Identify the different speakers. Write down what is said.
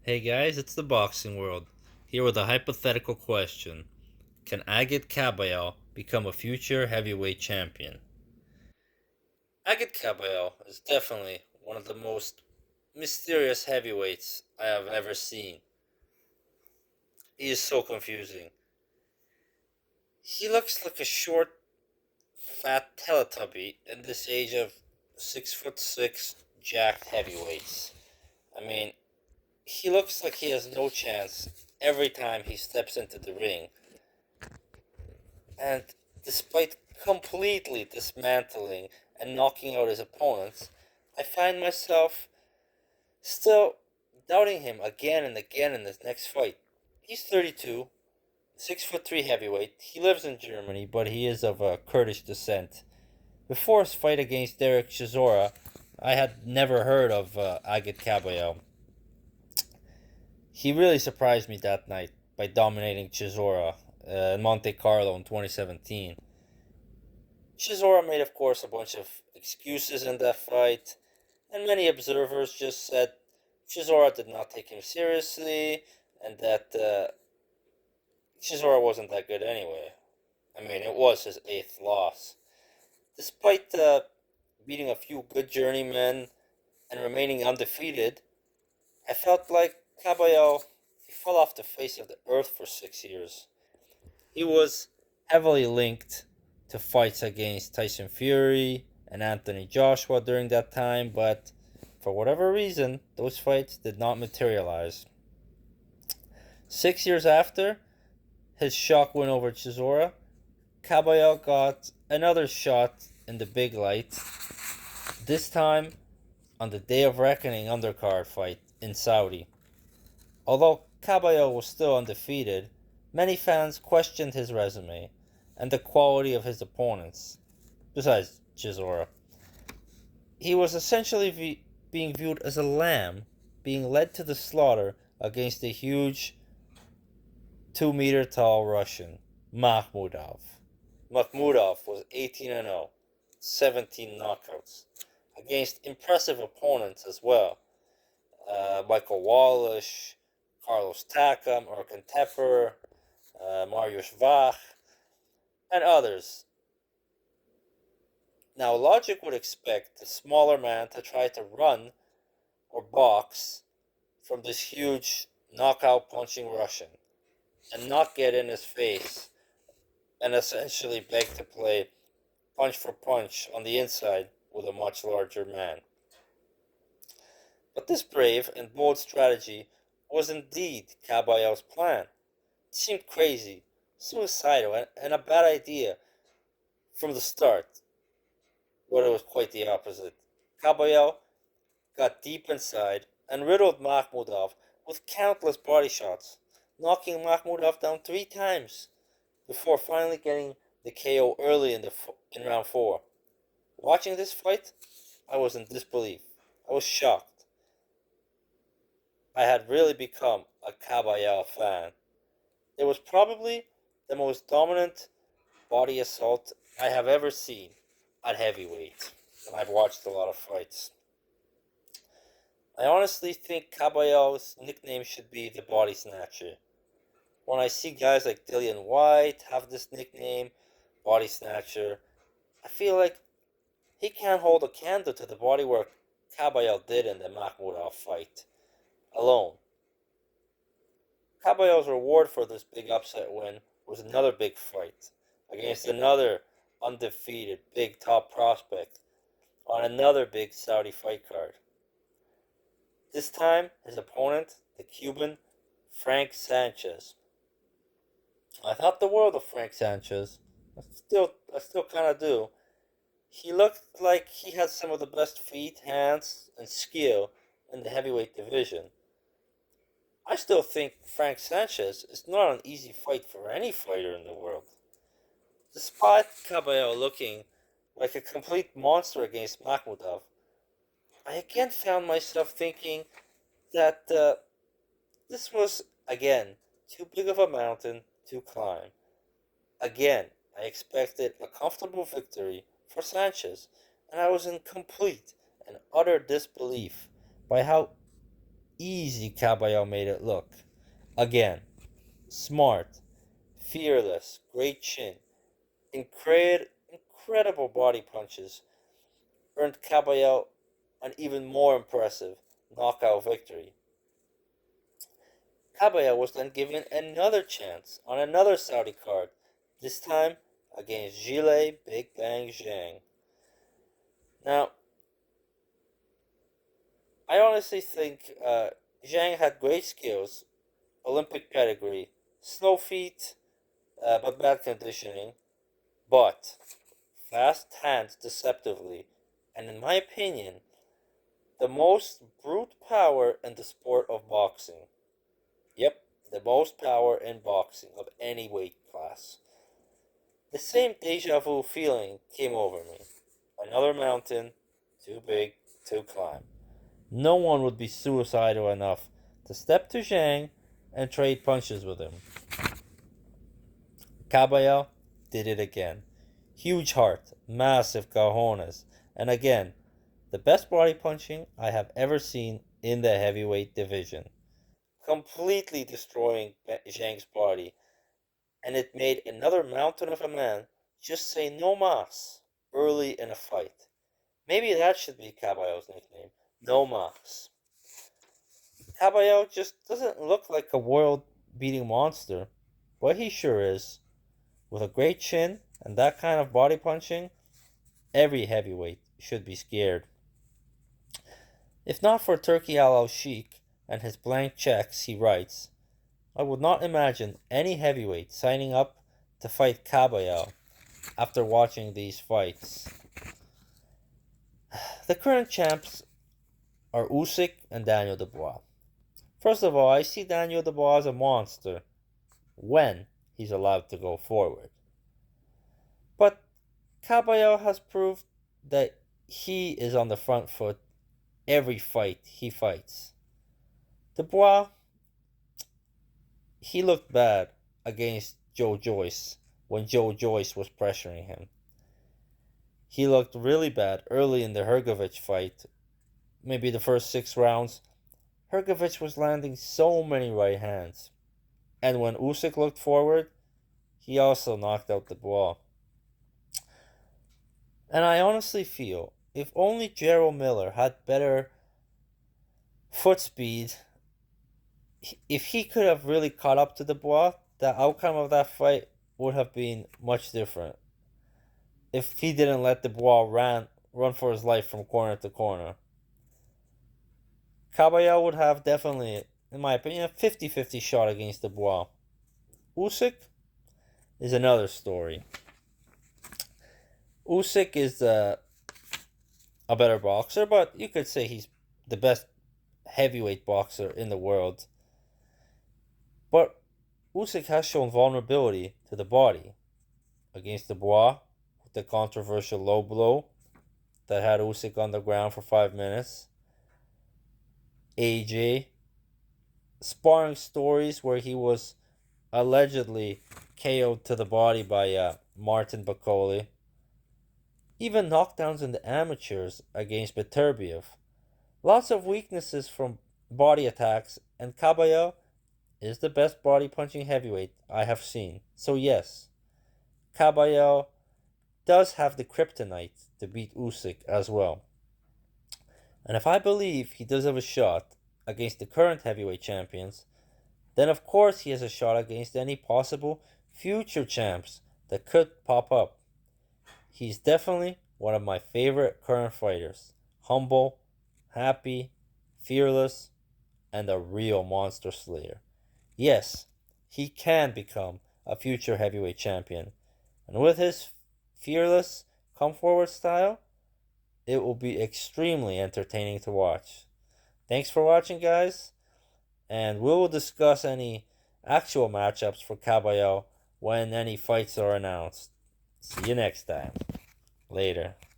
Speaker 1: Hey guys, it's the boxing world. Here with a hypothetical question. Can Agit Kabayel become a future heavyweight champion? Agit Kabayel is definitely one of the most mysterious heavyweights I have ever seen. He is so confusing. He looks like a short, fat Teletubby in this age of 6'6" jacked heavyweights. I mean, he looks like he has no chance every time he steps into the ring. And despite completely dismantling and knocking out his opponents, I find myself still doubting him again and again in this next fight. He's 32, 6'3" heavyweight. He lives in Germany, but he is of Kurdish descent. Before his fight against Derek Chisora, I had never heard of Agit Kabayel. He really surprised me that night by dominating Chisora in Monte Carlo in 2017. Chisora made, of course, a bunch of excuses in that fight, and many observers just said Chisora did not take him seriously, and that Chisora wasn't that good anyway. I mean, it was his eighth loss. Despite beating a few good journeymen and remaining undefeated, I felt like Kabayel he fell off the face of the earth for 6 years. He was heavily linked to fights against Tyson Fury and Anthony Joshua during that time, but for whatever reason, those fights did not materialize. 6 years after his shock win over Chisora, Kabayel got another shot in the big light, this time on the Day of Reckoning undercard fight in Saudi. Although Kabayel was still undefeated, many fans questioned his resume and the quality of his opponents, besides Chisora. He was essentially being viewed as a lamb, being led to the slaughter against a huge 2 meter tall Russian, Makhmudov. Makhmudov was 18-0, 17 knockouts, against impressive opponents as well. Michael Wallish, Carlos Takam, Erkan Tepper, Mariusz Vach, and others. Now, logic would expect the smaller man to try to run or box from this huge knockout punching Russian and not get in his face and essentially beg to play punch for punch on the inside with a much larger man. But this brave and bold strategy was indeed Kabayel's plan. It seemed crazy, suicidal, and a bad idea from the start, but it was quite the opposite. Kabayel got deep inside and riddled Makhmudov with countless body shots, knocking Makhmudov down 3 times before finally getting the KO early in round 4. Watching this fight, I was in disbelief. I was shocked. I had really become a Kabayel fan. It was probably the most dominant body assault I have ever seen at heavyweight, and I've watched a lot of fights. I honestly think Kabayel's nickname should be the Body Snatcher. When I see guys like Dillian White have this nickname, Body Snatcher, I feel like he can't hold a candle to the body work Kabayel did in the Makhmudov fight alone. Kabayel's reward for this big upset win was another big fight against another undefeated big top prospect on another big Saudi fight card. This time, his opponent, the Cuban Frank Sanchez. I thought the world of Frank Sanchez. I still kind of do. He looked like he had some of the best feet, hands, and skill in the heavyweight division. I still think Frank Sanchez is not an easy fight for any fighter in the world. Despite Caballero looking like a complete monster against Makhmudov, I again found myself thinking that this was, again, too big of a mountain to climb. Again, I expected a comfortable victory for Sanchez, and I was in complete and utter disbelief by how easy Kabayel made it look. Again, smart, fearless, great chin, incredible body punches earned Kabayel an even more impressive knockout victory. Kabayel was then given another chance on another Saudi card, this time against Zhile Big Bang Zhang. Now, I honestly think Zhang had great skills, Olympic pedigree, slow feet, but bad conditioning, but fast hands deceptively, and in my opinion, the most brute power in the sport of boxing. Yep, the most power in boxing of any weight class. The same deja vu feeling came over me. Another mountain, too big to climb. No one would be suicidal enough to step to Zhang and trade punches with him. Kabayel did it again. Huge heart, massive cojones, and again, the best body punching I have ever seen in the heavyweight division. Completely destroying Zhang's body, and it made another mountain of a man just say no mas early in a fight. Maybe that should be Kabayel's nickname. No mas. Kabayel just doesn't look like a world beating monster, but he sure is. With a great chin and that kind of body punching, every heavyweight should be scared. If not for Turki Al Sheikh and his blank checks he writes, I would not imagine any heavyweight signing up to fight Kabayel after watching these fights. The current champs are Usyk and Daniel Dubois. First of all, I see Daniel Dubois as a monster when he's allowed to go forward. But Kabayel has proved that he is on the front foot every fight he fights. Dubois, he looked bad against Joe Joyce when Joe Joyce was pressuring him. He looked really bad early in the Hrgovic fight. Maybe the first 6 rounds, Hrgovic was landing so many right hands. And when Usyk looked forward, he also knocked out Dubois. And I honestly feel if only Gerald Miller had better foot speed, if he could have really caught up to Dubois, the outcome of that fight would have been much different. If he didn't let Dubois run for his life from corner to corner. Kabayel would have definitely, in my opinion, a 50-50 shot against Dubois. Usyk is another story. Usyk is a better boxer, but you could say he's the best heavyweight boxer in the world. But Usyk has shown vulnerability to the body against Dubois with the controversial low blow that had Usyk on the ground for 5 minutes. AJ, sparring stories where he was allegedly KO'd to the body by Martin Bakole. Even knockdowns in the amateurs against Beterbiev. Lots of weaknesses from body attacks, and Kabayel is the best body punching heavyweight I have seen. So yes, Kabayel does have the kryptonite to beat Usyk as well. And if I believe he does have a shot against the current heavyweight champions, then of course he has a shot against any possible future champs that could pop up. He's definitely one of my favorite current fighters. Humble, happy, fearless, and a real monster slayer. Yes, he can become a future heavyweight champion. And with his fearless, come forward style, it will be extremely entertaining to watch. Thanks for watching, guys, and we will discuss any actual matchups for Kabayel when any fights are announced. See you next time. Later.